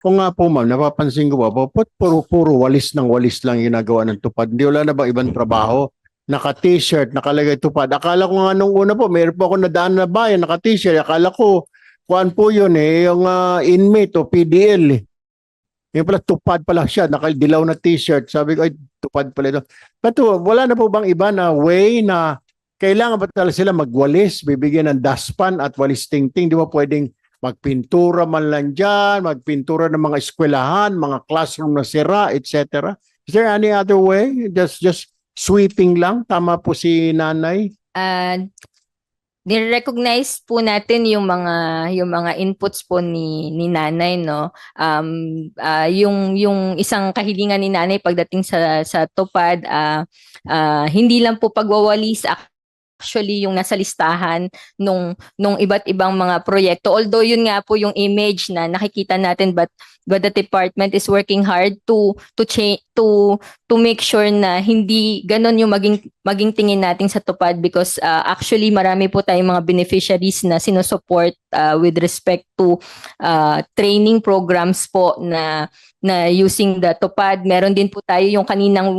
kung nga po ma'am, napapansin ko ba, puro walis ng walis lang ginagawa ng tupad. Hindi wala na ba ibang trabaho? Naka-t-shirt, nakalagay tupad. Akala ko nga nung una po, mayroon po ako nadaan na bayan, naka-t-shirt. Akala ko, kuan po yun yung inmate o PDL eh. Yung pala tupad pala siya, nakadilaw na t-shirt. Sabi ko, ay tupad pala ito. Pero wala na po bang iba na way na kailangan ba talaga sila magwalis, bibigyan ng dustpan at walis tingting? Di ba pwedeng magpintura man lang dyan, magpintura ng mga eskwelahan, mga classroom na sira, etc. Is there any other way? Just sweeping lang? Tama po si nanay? Ni-recognize po natin yung mga inputs po ni nanay, no. Yung isang kahilingan ni nanay pagdating sa tupad, hindi lang po pagwawalis, actually yung nasa listahan nung iba't ibang mga proyekto. Although yun nga po yung image na nakikita natin, but the department is working hard to change, to make sure na hindi ganon yung maging tingin natin sa tupad, because actually marami po tayong mga beneficiaries na sinusupport with respect to training programs po na using the tupad. Meron din po tayo yung kaninang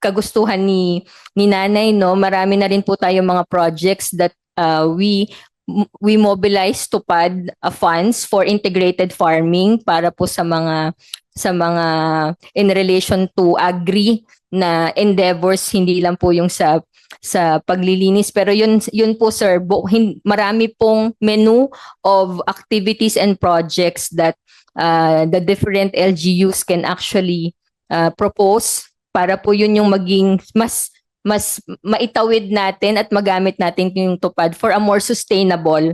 kagustuhan ni nanay, no. Marami na rin po tayong mga projects that we mobilize tupad funds for integrated farming para po sa mga in relation to agri na endeavors, hindi lang po yung sa paglilinis, pero yun po sir, marami pong menu of activities and projects that the different LGUs can actually propose para po yun yung maging mas maitawid natin at magamit natin yung tupad for a more sustainable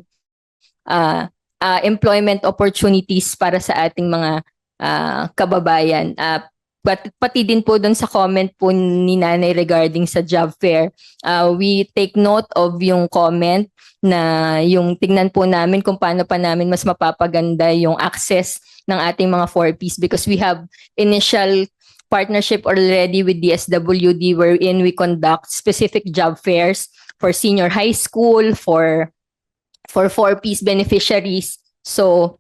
employment opportunities para sa ating mga kababayan. Pati din po doon sa comment po ni nanay regarding sa job fair, we take note of yung comment na yung tignan po namin kung paano pa namin mas mapapaganda yung access ng ating mga 4Ps, because we have initial partnership already with the SWD wherein we conduct specific job fairs for senior high school, for 4Ps beneficiaries. So,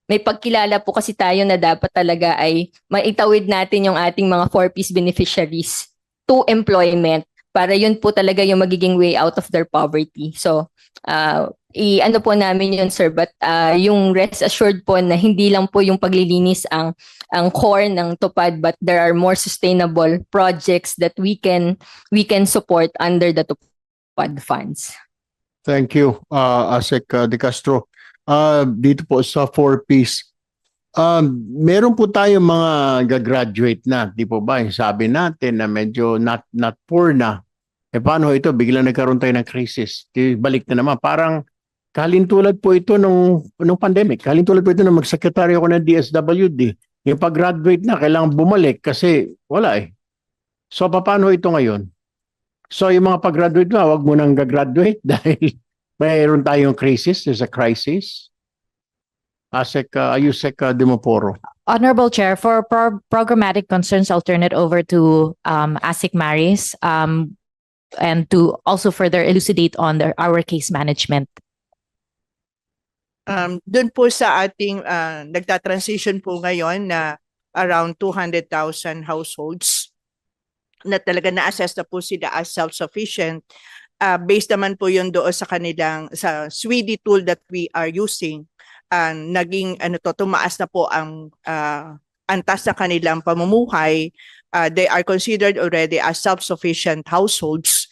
may pagkilala po kasi tayo na dapat talaga ay maitawid natin yung ating mga 4Ps beneficiaries to employment para yun po talaga yung magiging way out of their poverty. So, ano po namin yun sir, but yung rest assured po na hindi lang po yung paglilinis ang core ng tupad, but there are more sustainable projects that we can support under the tupad funds. Thank you, Asek De Castro. Dito po sa 4Ps, meron po tayong mga gagraduate na, di po ba? Sabi natin na medyo not poor na. Paano ito? Biglang nagkaroon tayo ng crisis. Balik na naman. Parang kalintulad po ito nung pandemic. Kalintulad po ito nung mag-secretary ako ng DSWD. Yung pag-graduate na, kailangan bumalik kasi wala eh. So, paano ito ngayon? So, yung mga pag-graduate na, wag mo nang gagraduate dahil mayroon tayong crisis. There's a crisis. Ayusek Dimoporo. Honorable Chair, for programmatic concerns, I'll turn it over to ASIC Maris and to also further elucidate on our case management. Doon po sa ating nagta-transition po ngayon na around 200,000 households na talaga na-assess na po sila as self-sufficient. Based naman po yun doon sa kanilang sa SWIDI tool that we are using, naging tumaas na po ang antas na kanilang pamumuhay. They are considered already as self-sufficient households.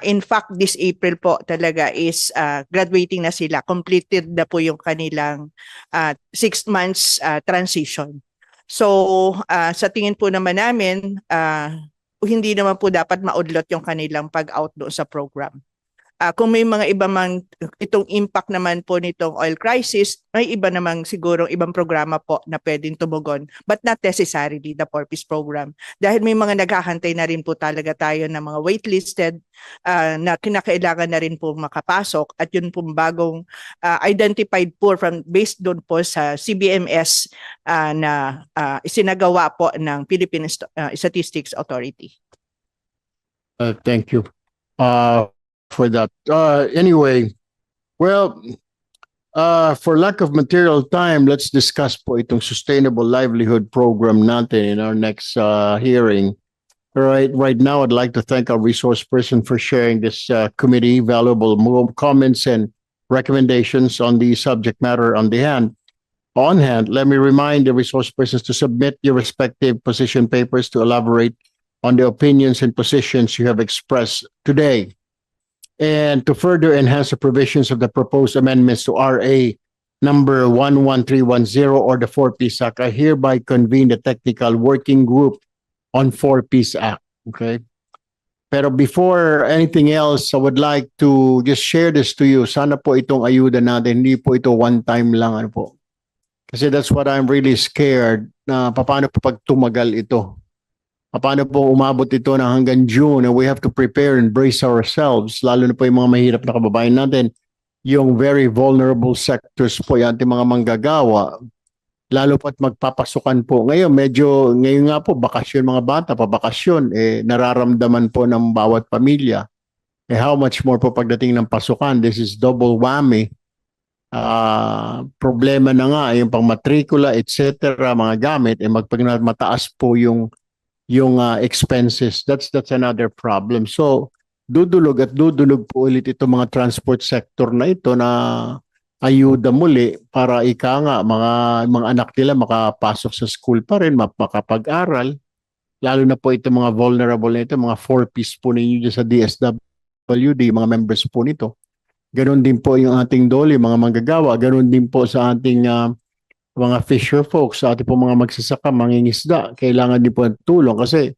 In fact, this April po talaga is graduating na sila. Completed na po yung kanilang 6 months transition. So, sa tingin po naman namin, hindi naman po dapat maudlot yung kanilang pag-out doon sa program. Kung may mga iba man itong impact naman po nitong oil crisis, may iba namang siguro ibang programa po na pwedeng tumugon, but not necessarily the 4Ps program. Dahil may mga naghahantay na rin po talaga tayo ng mga waitlisted na kinakailangan na rin po makapasok, at yun po bagong identified po based doon po sa CBMS na isinagawa po ng Philippine Statistics Authority. Thank you for that. Anyway, well, For lack of material time, let's discuss po itong Sustainable Livelihood Program natin in our next hearing. Right now, I'd like to thank our resource person for sharing this committee valuable comments and recommendations on the subject matter on hand. Let me remind the resource persons to submit your respective position papers to elaborate on the opinions and positions you have expressed today. And to further enhance the provisions of the proposed amendments to RA number 11310 or the 4-Piece Act, I hereby convene the technical working group on 4-Piece Act. Okay. Pero before anything else, I would like to just share this to you. Sana po itong ayuda natin, hindi po ito one time lang. Ano po. Kasi that's what I'm really scared na paano po pag tumagal ito. Paano po umabot ito na hanggang June and we have to prepare and brace ourselves, lalo na po yung mga mahirap na kababayan natin, yung very vulnerable sectors po, yung ating mga manggagawa, lalo po at magpapasukan po. Ngayon nga po, bakasyon mga bata, pabakasyon, nararamdaman po ng bawat pamilya. How much more po pagdating ng pasukan? This is double whammy. Problema na nga yung pangmatrikula, etc., mga gamit, mataas po yung expenses. That's another problem. So, dudulog po ulit itong mga transport sector na ito na ayuda muli para mga anak nila makapasok sa school pa rin, makapag-aral. Lalo na po itong mga vulnerable na ito, mga 4-piece po ninyo sa DSWD, mga members po nito. Ganon din po yung ating DOLE, mga manggagawa. Ganon din po sa ating mga fisher folks, sa ating po mga magsasaka, mangingisda. Kailangan din po ng tulong kasi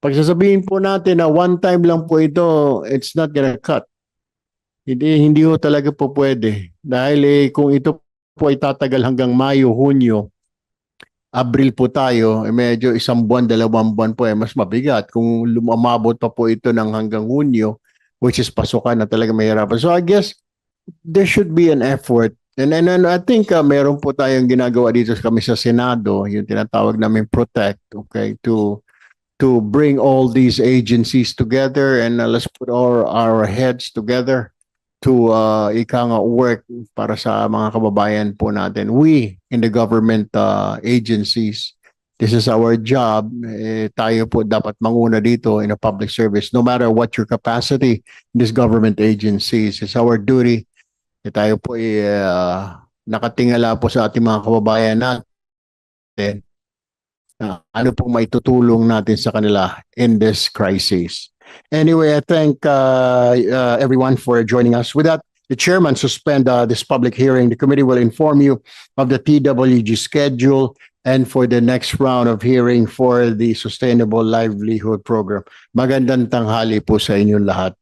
pag sasabihin po natin na one time lang po ito, it's not gonna cut. Hindi ho talaga po pwede. Dahil kung ito po ay tatagal hanggang Mayo, Hunyo, Abril po tayo, medyo 1 buwan, 2 buwan po mas mabigat. Kung lumamabot pa po ito ng hanggang Hunyo, which is pasukan na talaga mahirapan. So I guess there should be an effort. And I think meron po tayong ginagawa dito kami sa Senado, yung tinatawag namin Protect, okay, to bring all these agencies together and let's put all our heads together to work para sa mga kababayan po natin. We in the government agencies, this is our job. Tayo po dapat manguna dito in a public service. No matter what your capacity in these government agencies, it's our duty. Tayo po nakatingala po sa ating mga kababayan natin. Ano po maitutulong natin sa kanila in this crisis. Anyway, I thank everyone for joining us. With that, the chairman suspend this public hearing. The committee will inform you of the TWG schedule and for the next round of hearing for the Sustainable Livelihood Program. Magandang tanghali po sa inyong lahat.